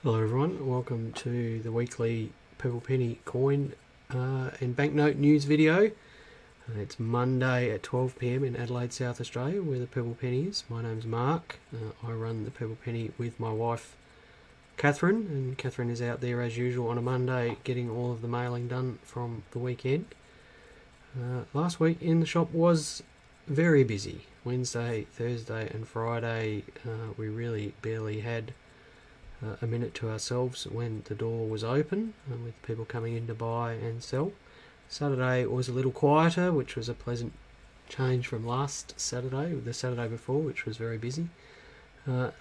Hello everyone, welcome to the weekly Purple Penny coin and banknote news video. It's Monday at 12 PM in Adelaide, South Australia, where the Purple Penny is. My name's Mark. I run the Purple Penny with my wife Catherine, and Catherine is out there as usual on a Monday getting all of the mailing done from the weekend. Last week in the shop was very busy. Wednesday, Thursday and Friday we really barely had a minute to ourselves when the door was open, with people coming in to buy and sell. Saturday was a little quieter, which was a pleasant change from last Saturday, the Saturday before, which was very busy.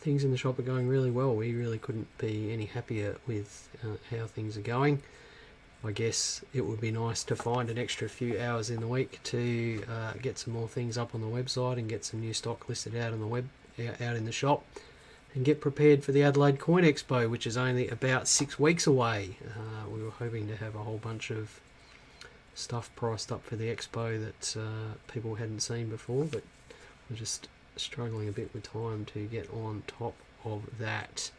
Things in the shop are going really well. We really couldn't be any happier with how things are going. I guess it would be nice to find an extra few hours in the week to get some more things up on the website and get some new stock listed out on the web, out in the shop, and get prepared for the Adelaide Coin Expo, which is only about 6 weeks away. We were hoping to have a whole bunch of stuff priced up for the expo that people hadn't seen before, but we're just struggling a bit with time to get on top of that.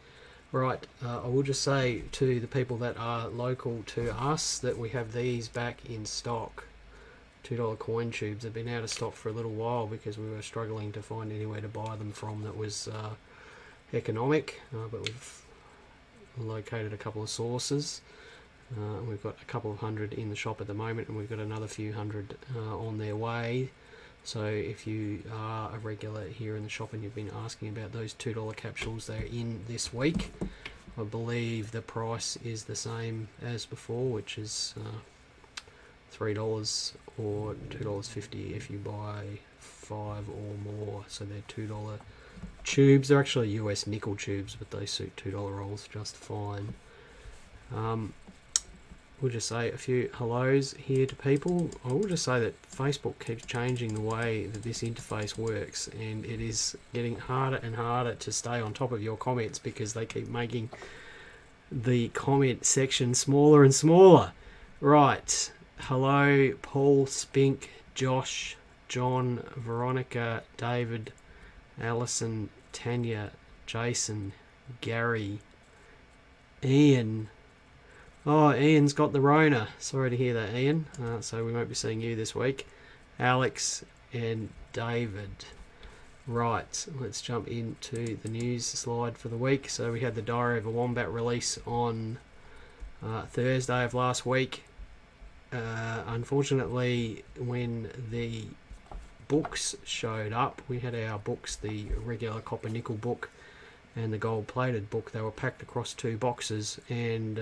Right, I will just say to the people that are local to us that we have these back in stock. $2 coin tubes have been out of stock for a little while because we were struggling to find anywhere to buy them from that was economic, but we've located a couple of sources. We've got a couple of hundred in the shop at the moment, and we've got another few hundred on their way. So if you are a regular here in the shop and you've been asking about those $2 capsules, they're in this week. I believe the price is the same as before, which is $3 or $2.50 if you buy 5 or more. So they're $2 tubes. They're actually US nickel tubes, but they suit $2 rolls just fine. We'll just say a few hellos here to people. I will just say that Facebook keeps changing the way that this interface works, and it is getting harder and harder to stay on top of your comments because they keep making the comment section smaller and smaller. Right, hello Paul, Spink, Josh, John, Veronica, David, Alison, Tanya, Jason, Gary, Ian. Oh, Ian's got the Rona. Sorry to hear that, Ian. So we won't be seeing you this week. Alex and David. Right, let's jump into the news slide for the week. So we had the Diary of a Wombat release on Thursday of last week. Unfortunately, when the books showed up, we had our books, the regular copper nickel book and the gold plated book. They were packed across 2 boxes, and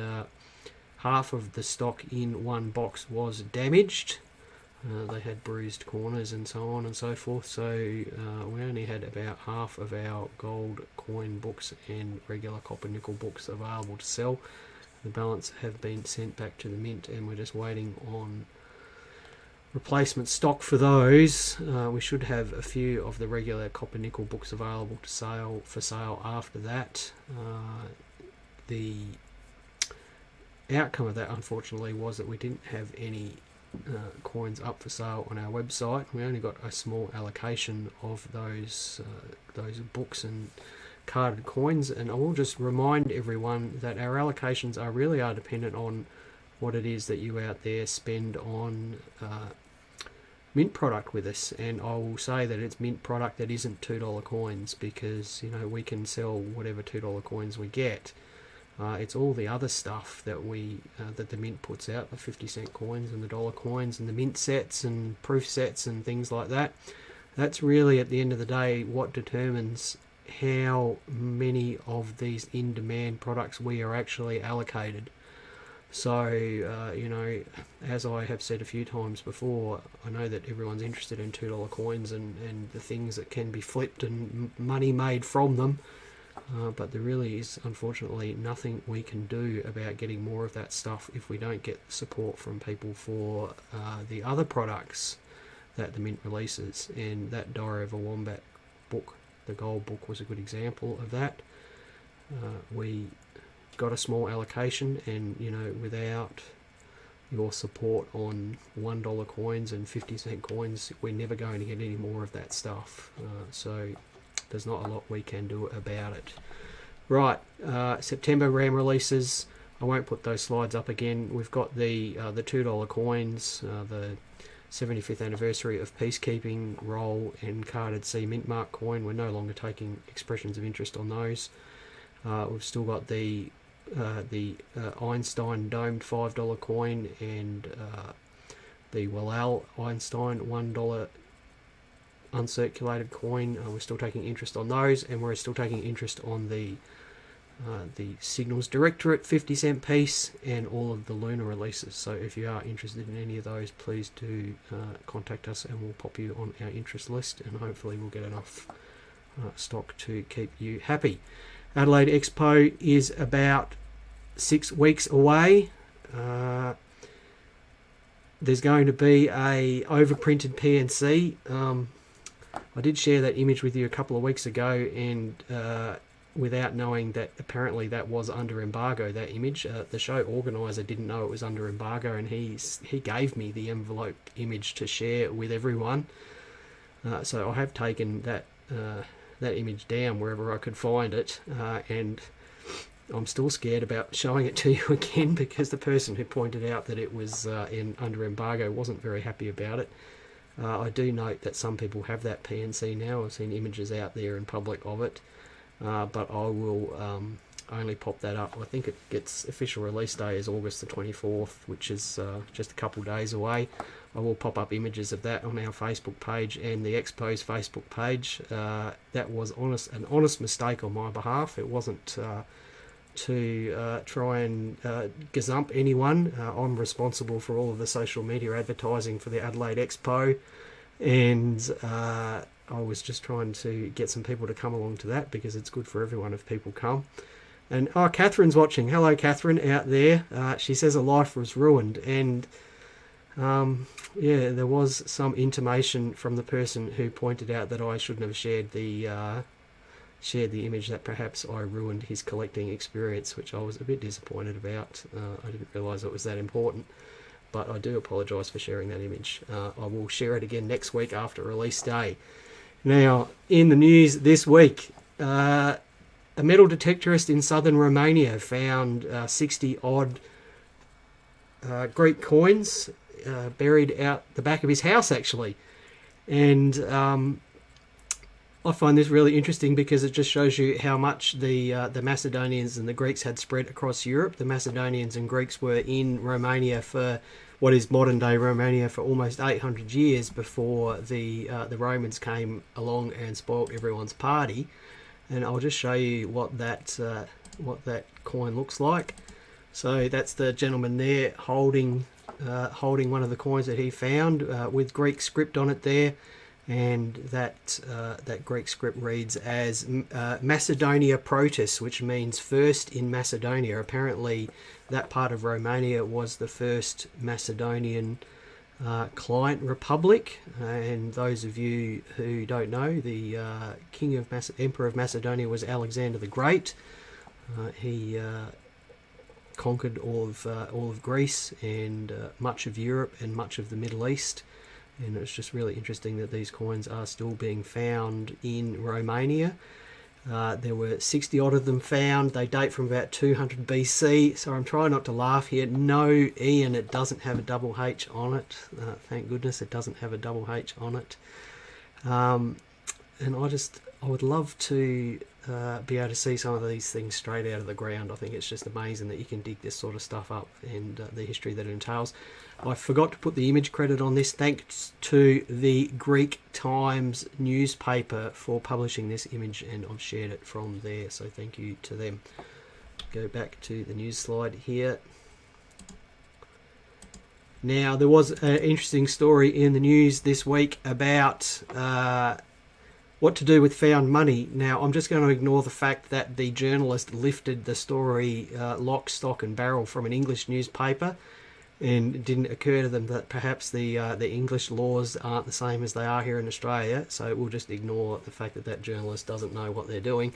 half of the stock in one box was damaged. They had bruised corners and so on and so forth, so we only had about half of our gold coin books and regular copper nickel books available to sell. The balance have been sent back to the mint, and we're just waiting on replacement stock for those. We should have a few of the regular copper nickel books available for sale after that. The outcome of that, unfortunately, was that we didn't have any coins up for sale on our website. We only got a small allocation of those books and carded coins, and I will just remind everyone that our allocations really are dependent on what it is that you out there spend on mint product with us. And I will say that it's mint product that isn't $2 coins, because we can sell whatever $2 coins we get. It's all the other stuff that that the mint puts out, the 50-cent coins and the dollar coins and the mint sets and proof sets and things like that. That's really, at the end of the day, what determines how many of these in-demand products we are actually allocated. So, as I have said a few times before, I know that everyone's interested in $2 coins and the things that can be flipped and money made from them. But there really is, unfortunately, nothing we can do about getting more of that stuff if we don't get support from people for the other products that the mint releases. And that Diary of a Wombat book, the gold book, was a good example of that. We got a small allocation, and without your support on $1 coins and 50-cent coins, we're never going to get any more of that stuff. So there's not a lot we can do about it. Right, September RAM releases. I won't put those slides up again. We've got the $2 coins, the 75th anniversary of peacekeeping roll and carded C mint mark coin. We're no longer taking expressions of interest on those. We've still got the Einstein domed $5 coin and the Wallal Einstein $1 uncirculated coin. We're still taking interest on those, and we're still taking interest on the Signals Directorate 50-cent piece and all of the Lunar releases. So if you are interested in any of those, please do contact us and we'll pop you on our interest list, and hopefully we'll get enough stock to keep you happy. Adelaide Expo is about 6 weeks away. There's going to be a overprinted PNC. I did share that image with you a couple of weeks ago, and without knowing that apparently that was under embargo, that image. The show organizer didn't know it was under embargo, and he gave me the envelope image to share with everyone. So I have taken that image down wherever I could find it, and I'm still scared about showing it to you again, because the person who pointed out that it was under embargo wasn't very happy about it. I do note that some people have that PNC now. I've seen images out there in public of it. But I will only pop that up. I think it gets official release day is August the 24th, which is just a couple days away. I will pop up images of that on our Facebook page and the Expo's Facebook page. That was an honest mistake on my behalf. It wasn't to try and gazump anyone. I'm responsible for all of the social media advertising for the Adelaide Expo, and I was just trying to get some people to come along to that, because it's good for everyone if people come. And Catherine's watching. Hello, Catherine, out there. She says her life was ruined, and yeah, there was some intimation from the person who pointed out that I shouldn't have shared the image, that perhaps I ruined his collecting experience, which I was a bit disappointed about. I didn't realise it was that important. But I do apologise for sharing that image. I will share it again next week after release day. Now, in the news this week, a metal detectorist in southern Romania found 60-odd Greek coins buried out the back of his house, actually. And I find this really interesting, because it just shows you how much the Macedonians and the Greeks had spread across Europe. The Macedonians and Greeks were in Romania for what is modern-day Romania for almost 800 years before the Romans came along and spoilt everyone's party. And I'll just show you what that coin looks like. So that's the gentleman there holding one of the coins that he found with Greek script on it there. And that Greek script reads as Macedonia Protus, which means first in Macedonia. Apparently that part of Romania was the first Macedonian client republic, and those of you who don't know, the Emperor of Macedonia was Alexander the Great. He conquered all of Greece and much of Europe and much of the Middle East. And it's just really interesting that these coins are still being found in Romania. There were 60 odd of them found. They date from about 200 BC. So I'm trying not to laugh here. No, Ian, it doesn't have a double H on it. Thank goodness it doesn't have a double H on it. And I would love to be able to see some of these things straight out of the ground. I think it's just amazing that you can dig this sort of stuff up, and the history that it entails. I forgot to put the image credit on this. Thanks to the Greek Times newspaper for publishing this image, and I've shared it from there, so thank you to them. Go back to the news slide here. Now, there was an interesting story in the news this week about what to do with found money. Now, I'm just going to ignore the fact that the journalist lifted the story lock, stock and barrel from an English newspaper, and it didn't occur to them that perhaps the English laws aren't the same as they are here in Australia, so we'll just ignore the fact that that journalist doesn't know what they're doing.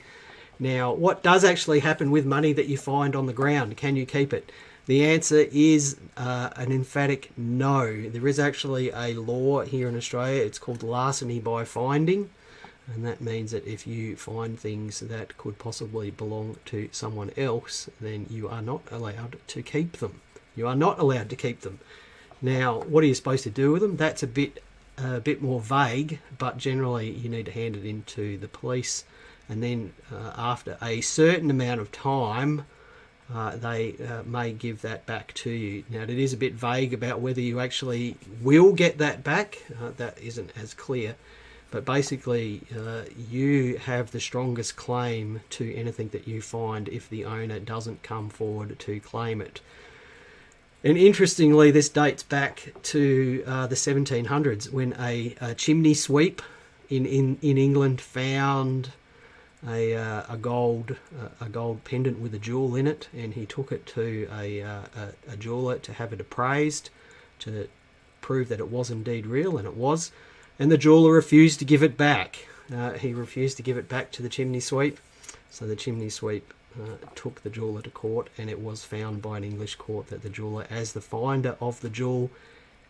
Now, what does actually happen with money that you find on the ground? Can you keep it? The answer is an emphatic no. There is actually a law here in Australia. It's called larceny by finding. And that means that if you find things that could possibly belong to someone else, then you are not allowed to keep them. You are not allowed to keep them. Now, what are you supposed to do with them? That's a bit more vague, but generally you need to hand it in to the police, and then after a certain amount of time, they may give that back to you. Now, it is a bit vague about whether you actually will get that back. That isn't as clear. But basically, you have the strongest claim to anything that you find if the owner doesn't come forward to claim it. And interestingly, this dates back to the 1700s, when a chimney sweep in England found a gold pendant with a jewel in it, and he took it to a jeweler to have it appraised to prove that it was indeed real, and it was. And the jeweler refused to give it back. He refused to give it back to the chimney sweep. So the chimney sweep took the jeweler to court, and it was found by an English court that the jeweler, as the finder of the jewel,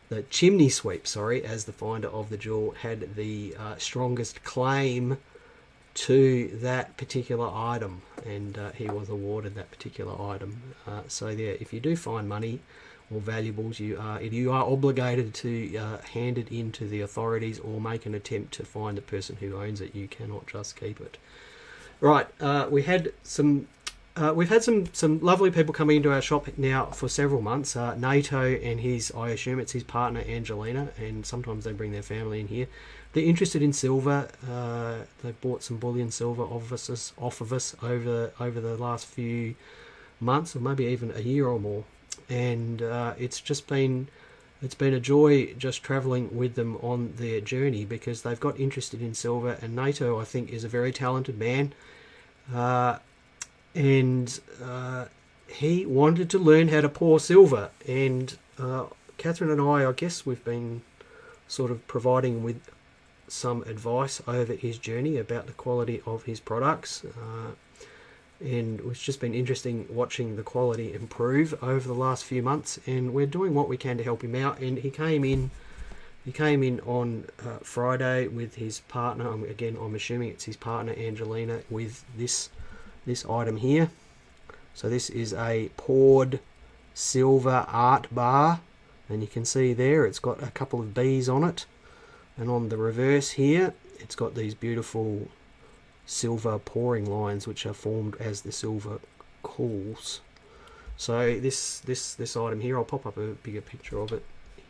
the chimney sweep, as the finder of the jewel, had the strongest claim to that particular item, and he was awarded that particular item. So yeah, if you do find money or valuables, you are obligated to hand it in to the authorities or make an attempt to find the person who owns it. You cannot just keep it. Right, we've had some lovely people coming into our shop now for several months. NATO and I assume it's his partner Angelina, and sometimes they bring their family in here. They're interested in silver. They bought some bullion silver off of us over the last few months, or maybe even a year or more. And it's been a joy just travelling with them on their journey, because they've got interested in silver, and NATO, I think, is a very talented man, and he wanted to learn how to pour silver, and Catherine and I guess we've been sort of providing him with some advice over his journey about the quality of his products. And it's just been interesting watching the quality improve over the last few months, and we're doing what we can to help him out. And he came in on Friday with his partner. Again, I'm assuming it's his partner Angelina, with this item here. So this is a poured silver art bar, and you can see there it's got a couple of bees on it, and on the reverse here it's got these beautiful silver pouring lines which are formed as the silver cools. So this item here, I'll pop up a bigger picture of it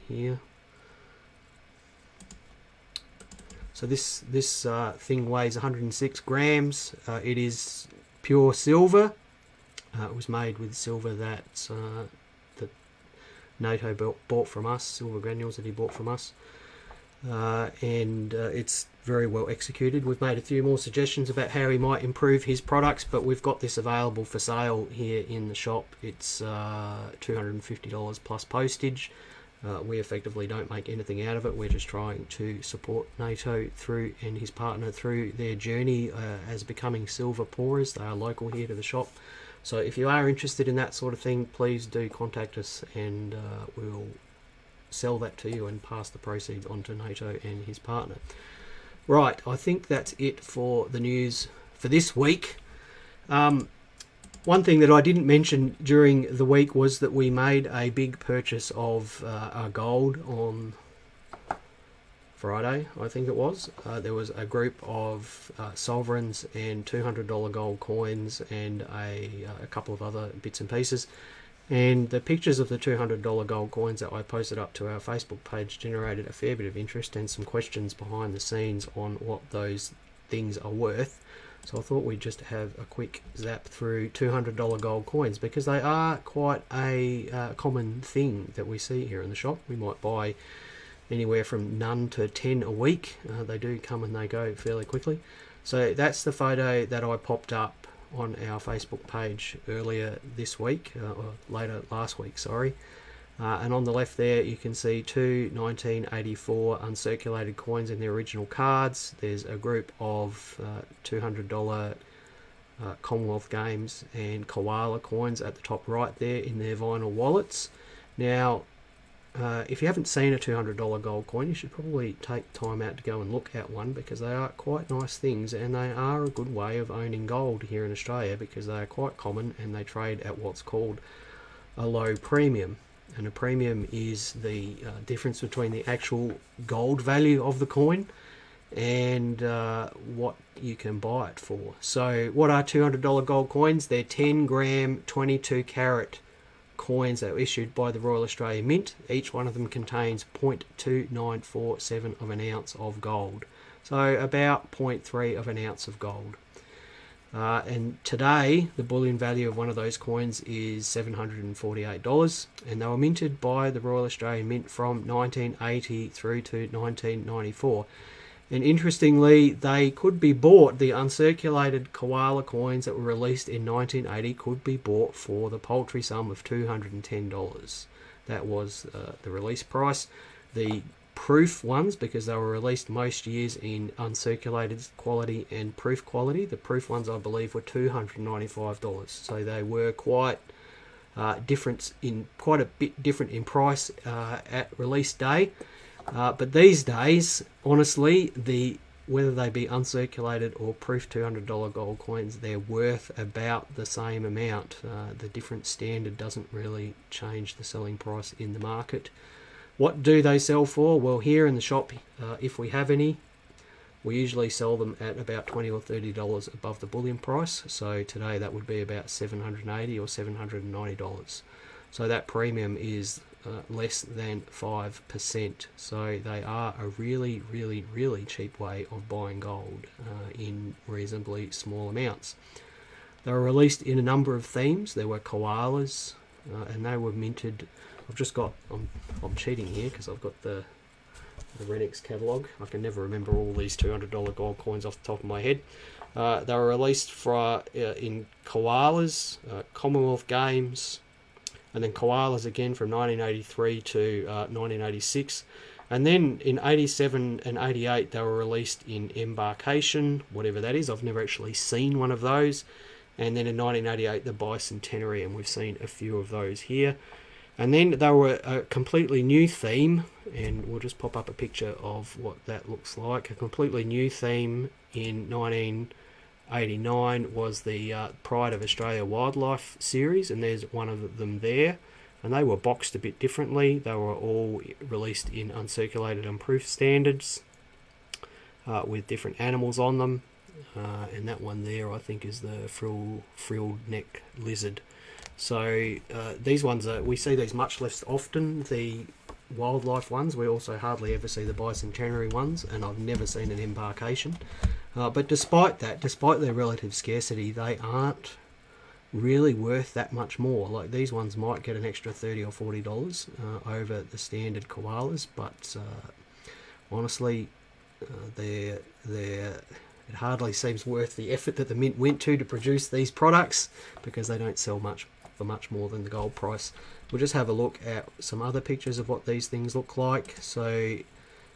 here. So this thing weighs 106 grams. It is pure silver. It was made with silver that NATO bought from us, silver granules that he bought from us. And it's very well executed. We've made a few more suggestions about how he might improve his products, but we've got this available for sale here in the shop. It's $250 plus postage. We effectively don't make anything out of it. We're just trying to support NATO and his partner through their journey as becoming silver pourers. They are local here to the shop. So if you are interested in that sort of thing, please do contact us, and we'll sell that to you and pass the proceeds on to NATO and his partner. Right, I think that's it for the news for this week. One thing that I didn't mention during the week was that we made a big purchase of our gold on Friday, I think it was. There was a group of sovereigns and $200 gold coins and a couple of other bits and pieces. And the pictures of the $200 gold coins that I posted up to our Facebook page generated a fair bit of interest and some questions behind the scenes on what those things are worth. So I thought we'd just have a quick zap through $200 gold coins, because they are quite a common thing that we see here in the shop. We might buy anywhere from none to 10 a week. They do come and they go fairly quickly. So that's the photo that I popped up on our Facebook page earlier this week, or later last week, sorry. And on the left there you can see two 1984 uncirculated coins in their original cards. There's a group of $200 Commonwealth Games and Koala coins at the top right there in their vinyl wallets. Now if you haven't seen a $200 gold coin, you should probably take time out to go and look at one, because they are quite nice things, and they are a good way of owning gold here in Australia, because they are quite common and they trade at what's called a low premium. And a premium is the difference between the actual gold value of the coin and what you can buy it for. So what are $200 gold coins? They're 10 gram 22 carat coins that were issued by the Royal Australian Mint. Each one of them contains 0.2947 of an ounce of gold, so about 0.3 of an ounce of gold. And today the bullion value of one of those coins is $748, and they were minted by the Royal Australian Mint from 1980 through to 1994. And interestingly, they could be bought, the uncirculated koala coins that were released in 1980 could be bought for the paltry sum of $210. That was the release price. The proof ones, because they were released most years in uncirculated quality and proof quality, the proof ones I believe were $295. So they were quite different, in quite a bit different in price at release day. But these days, honestly, whether they be uncirculated or proof $200 gold coins, they're worth about the same amount. The different standard doesn't really change the selling price in the market. What do they sell for? Well, here in the shop, if we have any, we usually sell them at about $20 or $30 above the bullion price. So today that would be about $780 or $790. So that premium is less than 5%. So they are a really, really, really cheap way of buying gold in reasonably small amounts. They were released in a number of themes. There were koalas, and they were minted. I've just got, I'm cheating here because I've got the Renix catalogue. I can never remember all these $200 gold coins off the top of my head. They were released in koalas, Commonwealth Games, and then koalas again from 1983 to 1986. And then in 87 and 88 they were released in embarkation, whatever that is. I've never actually seen one of those. And then in 1988 the bicentenary, and we've seen a few of those here. And then they were a completely new theme, and we'll just pop up a picture of what that looks like. A completely new theme in 1989 was the Pride of Australia Wildlife series, and there's one of them there. And they were boxed a bit differently. They were all released in uncirculated and proof standards with different animals on them. And that one there, I think, is the frilled neck lizard. So these ones, we see these much less often, the wildlife ones. We also hardly ever see the bicentenary ones, and I've never seen an embarkation. But despite that, despite their relative scarcity, they aren't really worth that much more. Like these ones might get an extra $30 or $40 over the standard koalas, but honestly, it hardly seems worth the effort that the Mint went to produce these products, because they don't sell for much more than the gold price. We'll just have a look at some other pictures of what these things look like. So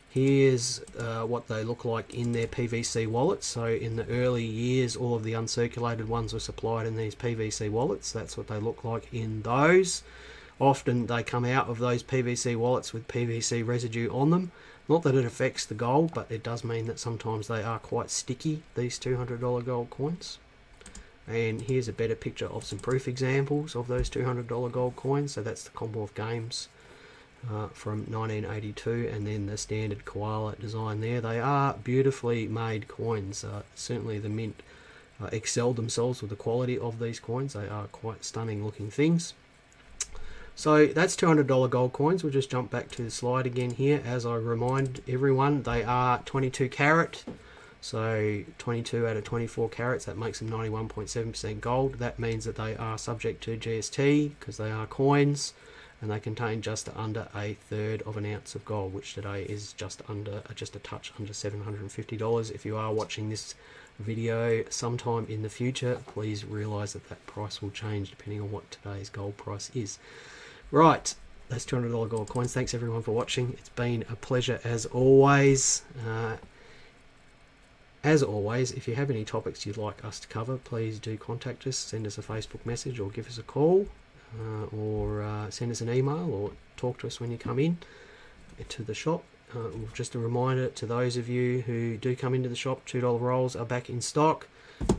here's what they look like in their PVC wallets. So in the early years, all of the uncirculated ones were supplied in these PVC wallets. That's what they look like in those. Often they come out of those PVC wallets with PVC residue on them. Not that it affects the gold, but it does mean that sometimes they are quite sticky, these $200 gold coins. And here's a better picture of some proof examples of those $200 gold coins. So that's the Commonwealth Games from 1982, and then the standard koala design there. They are beautifully made coins. Certainly the Mint excelled themselves with the quality of these coins. They are quite stunning looking things. So that's $200 gold coins. We'll just jump back to the slide again here. As I remind everyone, they are 22 carat. So 22 out of 24 carats, that makes them 91.7% gold. That means that they are subject to GST because they are coins, and they contain just under a third of an ounce of gold, which today is just a touch under $750. If you are watching this video sometime in the future, please realise that price will change depending on what today's gold price is. Right, that's $200 gold coins. Thanks everyone for watching. It's been a pleasure as always. As always, if you have any topics you'd like us to cover, please do contact us, send us a Facebook message or give us a call. or send us an email or talk to us when you come in to the shop. Just a reminder to those of you who do come into the shop, $2 rolls are back in stock.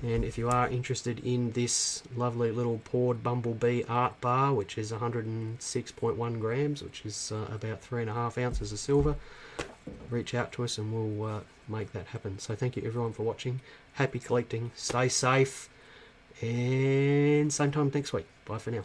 And if you are interested in this lovely little poured bumblebee art bar, which is 106.1 grams, which is about 3.5 ounces of silver, reach out to us and we'll make that happen. So thank you everyone for watching. Happy collecting, stay safe, and same time next week. Bye for now.